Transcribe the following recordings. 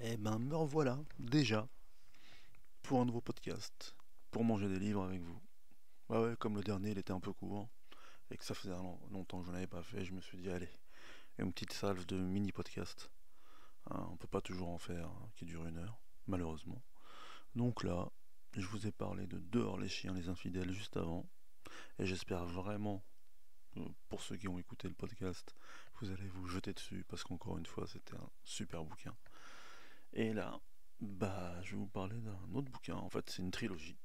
Eh ben me revoilà, déjà, pour un nouveau podcast, pour manger des livres avec vous. Bah ouais, comme le dernier il était un peu court, et que ça faisait longtemps que je n'en avais pas fait, je me suis dit allez, une petite salve de mini-podcast. Hein, on peut pas toujours en faire qui dure 1 heure, malheureusement. Donc là, je vous ai parlé de Dehors les chiens, les infidèles juste avant, et j'espère vraiment, pour ceux qui ont écouté le podcast, vous allez vous jeter dessus, parce qu'encore une fois, c'était un super bouquin. Et là, bah, je vais vous parler d'un autre bouquin. En fait, c'est une trilogie.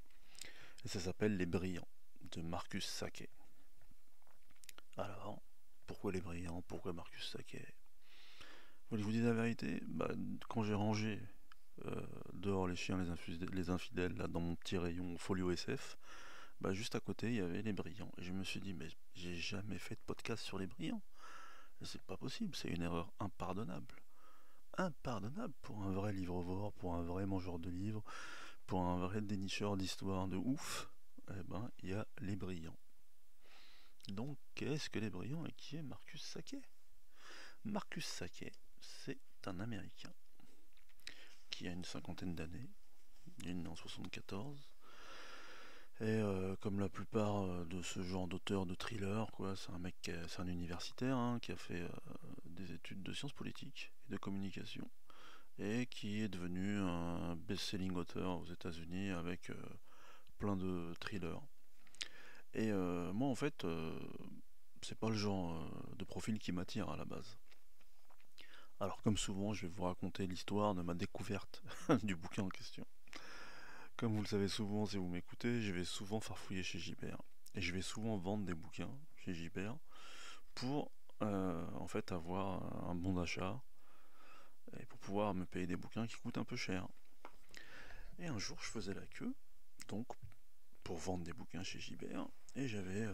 Et ça s'appelle Les Brillants, de Marcus Saquet. Alors, pourquoi Les Brillants? Pourquoi Marcus Saquet? Vous voulez que je vous dise la vérité? Bah, quand j'ai rangé Dehors les chiens, les infidèles, là, dans mon petit rayon folio SF, bah, juste à côté, il y avait Les Brillants. Et je me suis dit, mais j'ai jamais fait de podcast sur Les Brillants. C'est pas possible, c'est une erreur impardonnable. Impardonnable pour un vrai livrevore, pour un vrai mangeur de livres, pour un vrai dénicheur d'histoire de ouf. Eh ben, il y a Les Brillants. Donc, qu'est-ce que Les Brillants et qui est Marcus Saquet? Marcus Saquet, c'est un Américain qui a une cinquantaine d'années, il est né en 74, et comme la plupart de ce genre d'auteur de thriller, quoi, c'est un mec, c'est un universitaire hein, qui a fait des études de sciences politiques et de communication, et qui est devenu un best-selling auteur aux États-Unis avec plein de thrillers. Et moi, en fait, c'est pas le genre de profil qui m'attire à la base. Alors, comme souvent, je vais vous raconter l'histoire de ma découverte du bouquin en question. Comme vous le savez souvent, si vous m'écoutez, je vais souvent farfouiller chez Gibert. Et je vais souvent vendre des bouquins chez Gibert pour en fait avoir un bon d'achat et pour pouvoir me payer des bouquins qui coûtent un peu cher. Et un jour, je faisais la queue, donc pour vendre des bouquins chez Gibert, et j'avais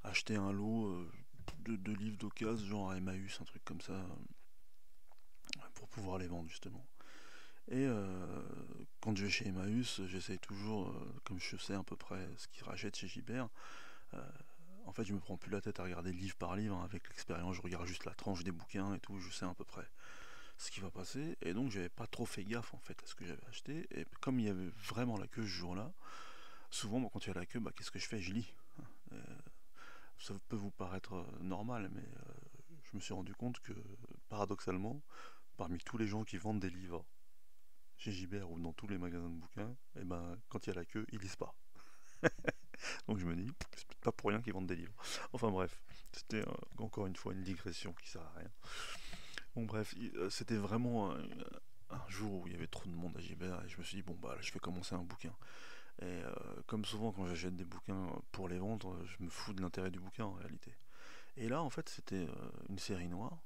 acheté un lot de livres d'occasion, genre à Emmaüs, un truc comme ça, pour pouvoir les vendre justement. Et quand je vais chez Emmaüs, j'essaye toujours, comme je sais à peu près ce qu'ils rachètent chez Gibert, euh, en fait je me prends plus la tête à regarder livre par livre, hein. Avec l'expérience je regarde juste la tranche des bouquins et tout, je sais à peu près ce qui va passer, et donc j'avais pas trop fait gaffe en fait à ce que j'avais acheté, et comme il y avait vraiment la queue ce jour-là, souvent moi, quand il y a la queue, bah, qu'est-ce que je fais? Je lis. Euh, Ça peut vous paraître normal, mais je me suis rendu compte que paradoxalement, parmi tous les gens qui vendent des livres chez Gibert ou dans tous les magasins de bouquins, et ben quand il y a la queue, ils lisent pas. Donc je me dis, c'est peut-être pas pour rien qu'ils vendent des livres. Enfin bref, c'était encore une fois une digression qui sert à rien. Bon bref, c'était vraiment un jour où il y avait trop de monde à Gibert et je me suis dit, bon bah là, je vais commencer un bouquin. Et comme souvent quand j'achète des bouquins pour les vendre, je me fous de l'intérêt du bouquin en réalité. Et là en fait c'était une série noire.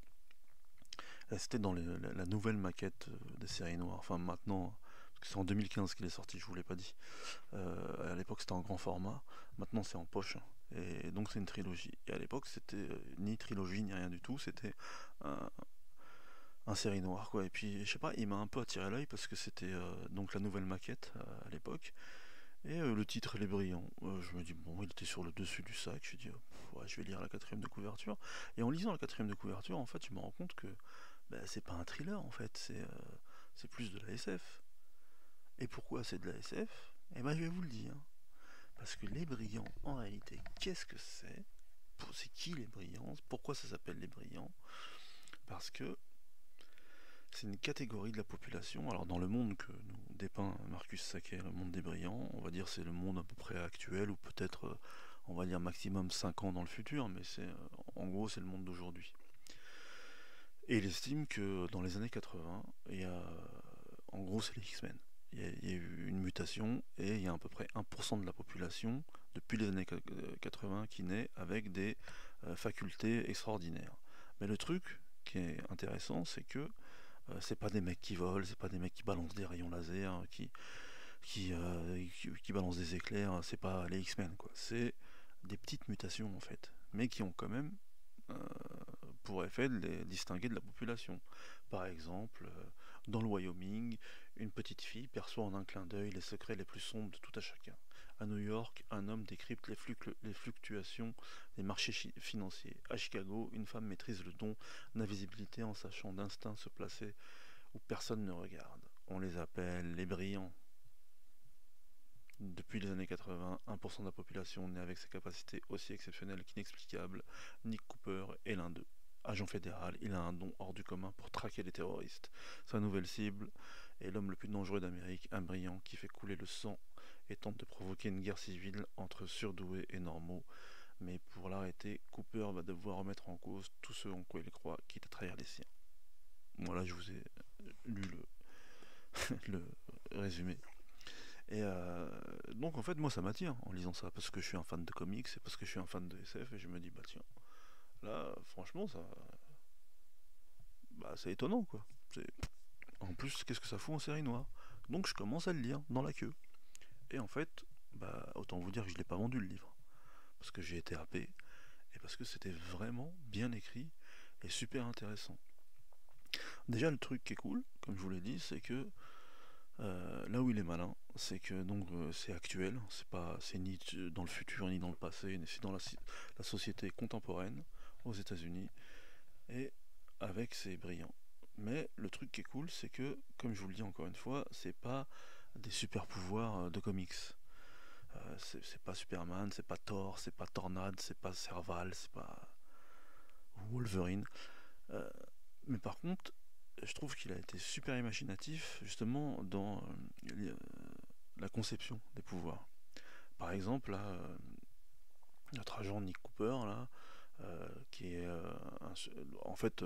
C'était dans la nouvelle maquette des séries noires. Enfin maintenant, parce que c'est en 2015 qu'il est sorti, je vous l'ai pas dit. À l'époque c'était en grand format, maintenant c'est en poche. Et donc c'est une trilogie. Et à l'époque c'était ni trilogie ni rien du tout, c'était un, un série noire quoi. Et puis je sais pas, il m'a un peu attiré l'œil parce que c'était donc la nouvelle maquette à l'époque. Et le titre il est brillant. Je me dis bon, il était sur le dessus du sac. Je me dis ouais, je vais lire la quatrième de couverture. Et en lisant la quatrième de couverture, en fait, je me rends compte que bah, c'est pas un thriller en fait, c'est plus de la SF. Et pourquoi c'est de la SF? Eh ben je vais vous le dire. Parce que les brillants, en réalité, qu'est-ce que c'est? C'est qui les brillants? Pourquoi ça s'appelle les brillants? Parce que c'est une catégorie de la population. Alors dans le monde que nous dépeint Marcus Saquet, le monde des brillants, on va dire c'est le monde à peu près actuel, ou peut-être on va dire maximum 5 ans dans le futur, mais c'est en gros c'est le monde d'aujourd'hui. Et il estime que dans les années 80, il y a, en gros c'est les X-Men. Il y a eu une mutation et il y a à peu près 1% de la population depuis les années 80 qui naît avec des facultés extraordinaires. Mais le truc qui est intéressant, c'est que c'est pas des mecs qui volent, c'est pas des mecs qui balancent des rayons laser, qui balancent des éclairs, c'est pas les X-Men quoi. C'est des petites mutations en fait, mais qui ont quand même euh, pour effet de les distinguer de la population. Par exemple, dans le Wyoming, une petite fille perçoit en un clin d'œil les secrets les plus sombres de tout à chacun. À New York, un homme décrypte les fluctuations des marchés financiers. À Chicago, une femme maîtrise le don d'invisibilité en sachant d'instinct se placer où personne ne regarde. On les appelle les brillants. Depuis les années 80, 1% de la population naît avec ces capacités aussi exceptionnelles qu'inexplicables. Nick Cooper est l'un d'eux. Agent fédéral, il a un don hors du commun pour traquer les terroristes. Sa nouvelle cible est l'homme le plus dangereux d'Amérique, un brillant qui fait couler le sang et tente de provoquer une guerre civile entre surdoués et normaux. Mais pour l'arrêter, Cooper va devoir remettre en cause tout ce en quoi il croit, quitte à trahir les siens. Voilà, je vous ai lu le résumé. Et donc en fait moi ça m'attire en lisant ça parce que je suis un fan de comics et parce que je suis un fan de SF et je me dis bah tiens là franchement ça bah c'est étonnant quoi. En plus qu'est-ce que ça fout en série noire. Donc je commence à le lire dans la queue. Et en fait bah autant vous dire que je l'ai pas vendu le livre parce que j'ai été happé et parce que c'était vraiment bien écrit et super intéressant. Déjà le truc qui est cool comme je vous l'ai dit c'est que là où il est malin, c'est que donc c'est actuel, c'est ni dans le futur ni dans le passé, c'est dans la société contemporaine aux États-Unis et avec ses brillants. Mais le truc qui est cool, c'est que, comme je vous le dis encore une fois, c'est pas des super pouvoirs de comics. C'est pas Superman, c'est pas Thor, c'est pas Tornade, c'est pas Serval, c'est pas Wolverine. Euh, mais par contre, je trouve qu'il a été super imaginatif justement dans la conception des pouvoirs. Par exemple, là, notre agent Nick Cooper, là, qui est en fait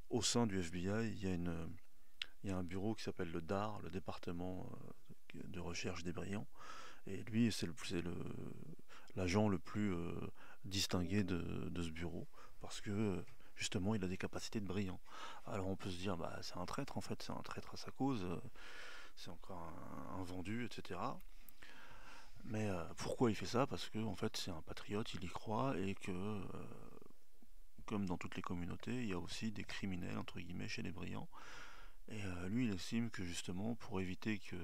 au sein du FBI, il y a un bureau qui s'appelle le DAR, le département de recherche des brillants, et lui c'est l'agent le plus distingué de ce bureau, parce que justement il a des capacités de brillant. Alors on peut se dire bah c'est un traître en fait, c'est un traître à sa cause, c'est encore un vendu, etc. Mais pourquoi il fait ça? Parce que en fait c'est un patriote, il y croit et que comme dans toutes les communautés, il y a aussi des criminels entre guillemets chez les brillants. Et lui il estime que justement pour éviter que,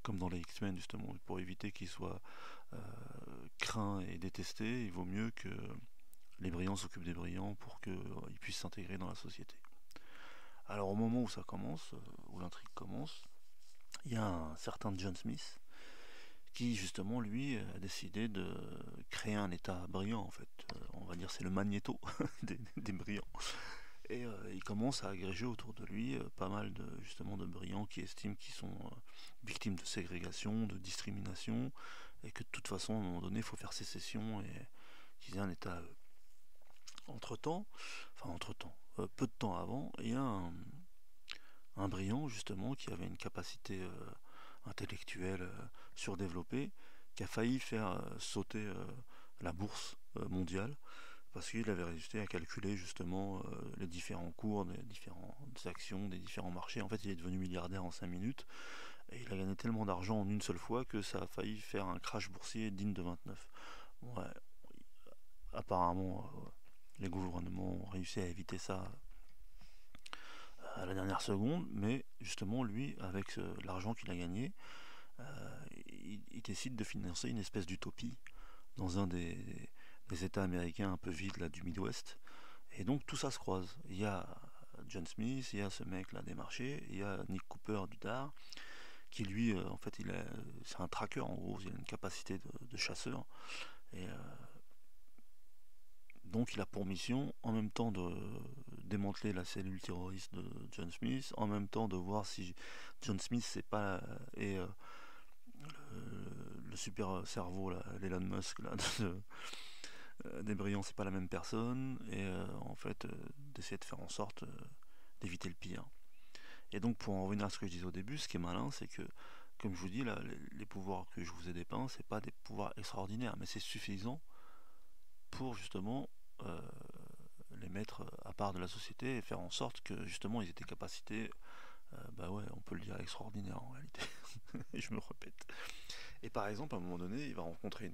comme dans les X-Men justement, pour éviter qu'il soit craint et détesté, il vaut mieux que les brillants s'occupent des brillants pour qu'ils puissent s'intégrer dans la société. Alors au moment où ça commence, où l'intrigue commence, il y a un certain John Smith qui justement lui a décidé de créer un état brillant en fait. On va dire c'est le magnéto des brillants. Et il commence à agréger autour de lui pas mal de justement de brillants qui estiment qu'ils sont victimes de ségrégation, de discrimination, et que de toute façon à un moment donné il faut faire sécession et qu'ils aient un état entre-temps, peu de temps avant, il y a un brillant justement qui avait une capacité intellectuelle surdéveloppée, qui a failli faire sauter la bourse mondiale, parce qu'il avait réussi à calculer justement les différents cours des différentes actions, des différents marchés. En fait, il est devenu milliardaire en 5 minutes, et il a gagné tellement d'argent en une seule fois que ça a failli faire un crash boursier digne de 29. Ouais, apparemment, les gouvernements ont réussi à éviter ça à la dernière seconde, mais justement, lui, avec l'argent qu'il a gagné, il décide de financer une espèce d'utopie dans un des États américains un peu vides là, du Midwest. Et donc tout ça se croise. Il y a John Smith, il y a ce mec là des marchés, il y a Nick Cooper du DAR, qui lui, en fait, c'est un tracker en gros, il a une capacité de chasseur. Et donc il a pour mission en même temps de démanteler la cellule terroriste de John Smith, en même temps de voir si John Smith est le super cerveau là, l'Elon Musk là, des brillants, c'est pas la même personne, et en fait d'essayer de faire en sorte d'éviter le pire. Et donc pour en revenir à ce que je disais au début, ce qui est malin, c'est que comme je vous dis là, les pouvoirs que je vous ai dépeints, c'est pas des pouvoirs extraordinaires, mais c'est suffisant pour justement les mettre à part de la société et faire en sorte que justement ils aient des capacités, bah ouais, on peut le dire extraordinaires en réalité. Et je me répète. Et par exemple, à un moment donné, il va rencontrer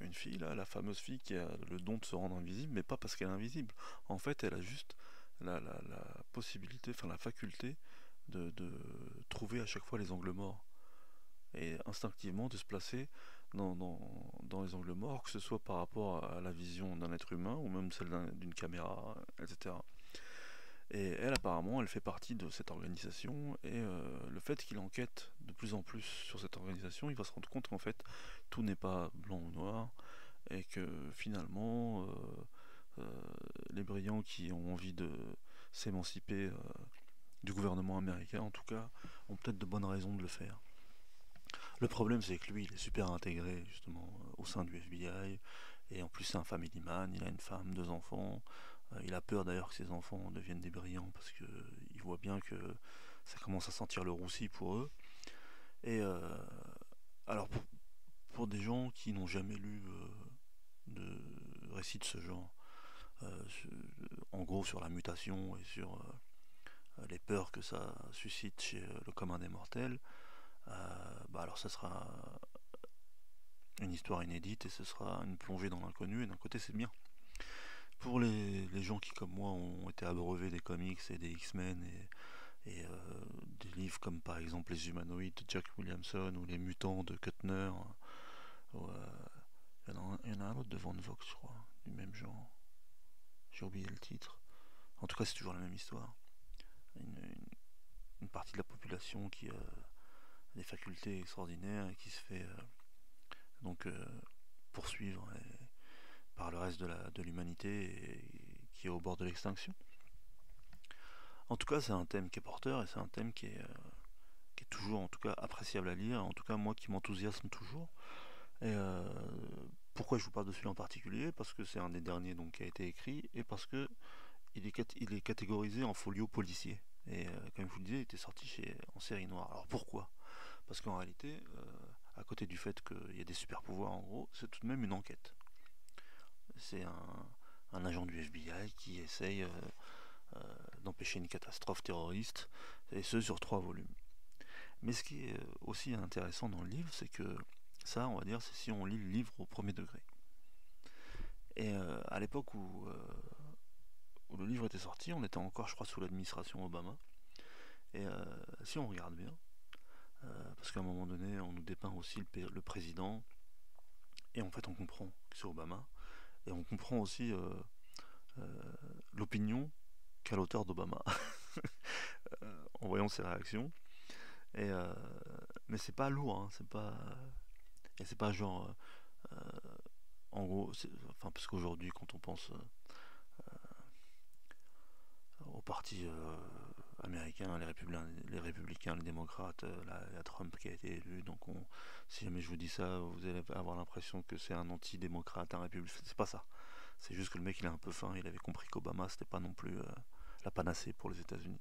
une fille, là, la fameuse fille qui a le don de se rendre invisible, mais pas parce qu'elle est invisible. En fait, elle a juste la possibilité, enfin la faculté de trouver à chaque fois les angles morts. Et instinctivement de se placer dans les angles morts, que ce soit par rapport à la vision d'un être humain ou même celle d'une caméra, etc. Et elle, apparemment, elle fait partie de cette organisation, et le fait qu'il enquête de plus en plus sur cette organisation, il va se rendre compte qu'en fait, tout n'est pas blanc ou noir, et que finalement, les brillants qui ont envie de s'émanciper du gouvernement américain, en tout cas, ont peut-être de bonnes raisons de le faire. Le problème, c'est que lui, il est super intégré, justement, au sein du FBI, et en plus, c'est un family man, il a une femme, deux enfants. Il a peur d'ailleurs que ses enfants deviennent des brillants, parce qu'il voit bien que ça commence à sentir le roussi pour eux. Et alors, pour des gens qui n'ont jamais lu de récits de ce genre, en gros sur la mutation et sur les peurs que ça suscite chez le commun des mortels, alors ça sera une histoire inédite et ce sera une plongée dans l'inconnu, et d'un côté c'est bien. Pour les gens qui comme moi ont été abreuvés des comics et des X-Men et des livres comme par exemple Les Humanoïdes de Jack Williamson ou Les Mutants de Kuttner, ou, il y en a un autre de Van Vogt je crois, du même genre, j'ai oublié le titre. En tout cas c'est toujours la même histoire. Une partie de la population qui a des facultés extraordinaires et qui se fait donc poursuivre par le reste de l'humanité et qui est au bord de l'extinction. En tout cas, c'est un thème qui est porteur et c'est un thème qui est toujours, en tout cas, appréciable à lire. En tout cas, moi qui m'enthousiasme toujours. Et pourquoi je vous parle de celui-là en particulier? Parce que c'est un des derniers donc, qui a été écrit et parce que il est catégorisé en folio policier. Et comme je vous le disais, il était sorti en série noire. Alors pourquoi? Parce qu'en réalité, à côté du fait qu'il y a des super pouvoirs en gros, c'est tout de même une enquête. C'est un agent du FBI qui essaye d'empêcher une catastrophe terroriste, et ce sur 3 volumes. Mais ce qui est aussi intéressant dans le livre, c'est que ça, on va dire, c'est si on lit le livre au premier degré. Et à l'époque où le livre était sorti, on était encore, je crois, sous l'administration Obama. Et si on regarde bien, parce qu'à un moment donné, on nous dépeint aussi le président, et en fait, on comprend que c'est Obama, et on comprend aussi euh, l'opinion qu'a l'auteur d'Obama en voyant ses réactions. Et mais c'est pas lourd, hein, c'est pas genre en gros, enfin parce qu'aujourd'hui quand on pense au parti américain, les républicains, les démocrates, la Trump qui a été élu, donc si jamais je vous dis ça, vous allez avoir l'impression que c'est un anti-démocrate, un républicain. C'est pas ça. C'est juste que le mec il est un peu fin, il avait compris qu'Obama c'était pas non plus la panacée pour les États-Unis.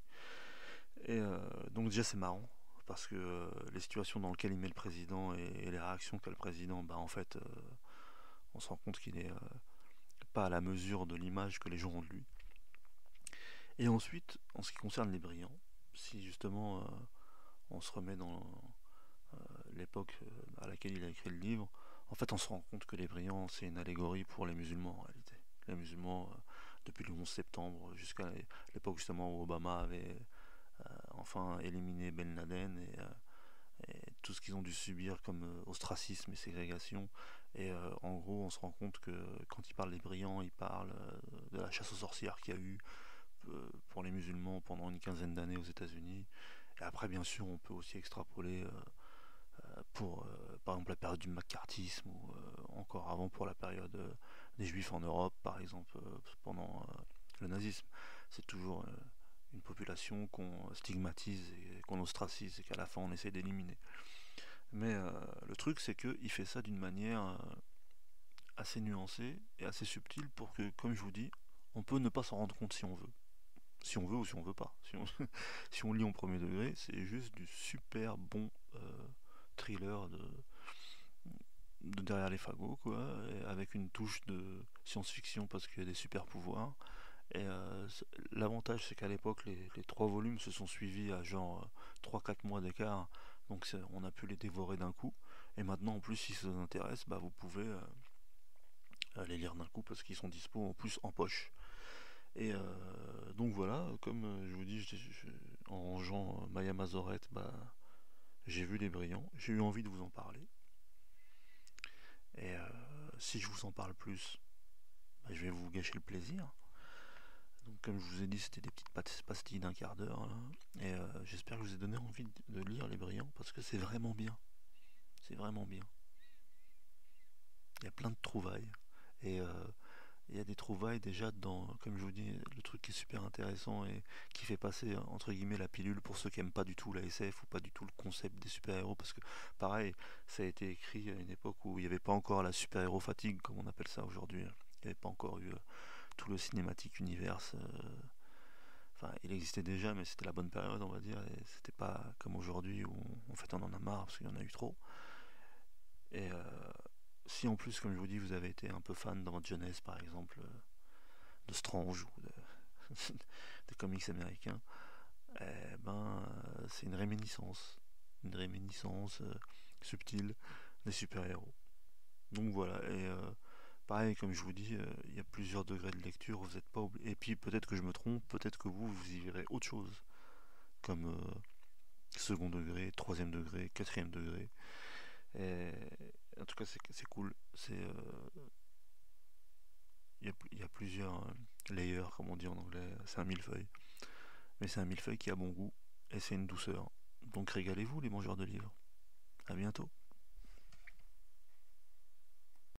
Et donc déjà c'est marrant parce que les situations dans lesquelles il met le président et les réactions qu'a le président, bah en fait on se rend compte qu'il est pas à la mesure de l'image que les gens ont de lui. Et ensuite, en ce qui concerne les brillants, si justement on se remet dans l'époque à laquelle il a écrit le livre, en fait on se rend compte que les brillants c'est une allégorie pour les musulmans en réalité. Les musulmans, depuis le 11 septembre jusqu'à l'époque justement où Obama avait enfin éliminé Ben Laden et tout ce qu'ils ont dû subir comme ostracisme et ségrégation. Et en gros, on se rend compte que quand il parle des brillants, il parle de la chasse aux sorcières qu'il y a eu pour les musulmans pendant une quinzaine d'années aux États-Unis. Et après, bien sûr, on peut aussi extrapoler pour, par exemple, la période du macartisme ou encore avant pour la période des juifs en Europe, par exemple, pendant le nazisme. C'est toujours une population qu'on stigmatise et qu'on ostracise et qu'à la fin on essaie d'éliminer. Mais le truc, c'est qu'il fait ça d'une manière assez nuancée et assez subtile pour que, comme je vous dis, on peut ne pas s'en rendre compte si on veut. Si on veut ou si on veut pas. Si on lit en premier degré, c'est juste du super bon thriller de derrière les fagots, quoi, avec une touche de science-fiction parce qu'il y a des super pouvoirs. Et l'avantage, c'est qu'à l'époque, les 3 volumes se sont suivis à genre 3-4 mois d'écart, donc on a pu les dévorer d'un coup. Et maintenant, en plus, si ça vous intéresse, bah, vous pouvez les lire d'un coup parce qu'ils sont dispo en plus en poche. Et donc voilà, comme je vous dis, en rangeant Maya Mazorette, bah, j'ai vu Les Brillants, j'ai eu envie de vous en parler. Et si je vous en parle plus, bah, je vais vous gâcher le plaisir. Donc comme je vous ai dit, c'était des petites pastilles d'un quart d'heure, là. Et j'espère que je vous ai donné envie de lire Les Brillants, parce que c'est vraiment bien. C'est vraiment bien. Il y a plein de trouvailles. Et il y a des trouvailles déjà dans, comme je vous dis, le truc qui est super intéressant et qui fait passer entre guillemets la pilule pour ceux qui aiment pas du tout la SF ou pas du tout le concept des super-héros, parce que pareil, ça a été écrit à une époque où il n'y avait pas encore la super-héros fatigue, comme on appelle ça aujourd'hui. Il n'y avait pas encore eu tout le cinématique universe. Enfin, il existait déjà, mais c'était la bonne période, on va dire, et c'était pas comme aujourd'hui où en fait on en a marre parce qu'il y en a eu trop. Et si en plus, comme je vous dis, vous avez été un peu fan dans votre jeunesse, par exemple, de Strange ou des comics américains, eh ben, c'est une réminiscence subtile des super-héros. Donc voilà, et pareil, comme je vous dis, il y a plusieurs degrés de lecture, vous n'êtes pas obligé. Et puis peut-être que je me trompe, peut-être que vous y verrez autre chose, comme second degré, troisième degré, quatrième degré. Et en tout cas, c'est cool. Il y a plusieurs layers, comme on dit en anglais. C'est un millefeuille. Mais c'est un millefeuille qui a bon goût et c'est une douceur. Donc régalez-vous, les mangeurs de livres. À bientôt.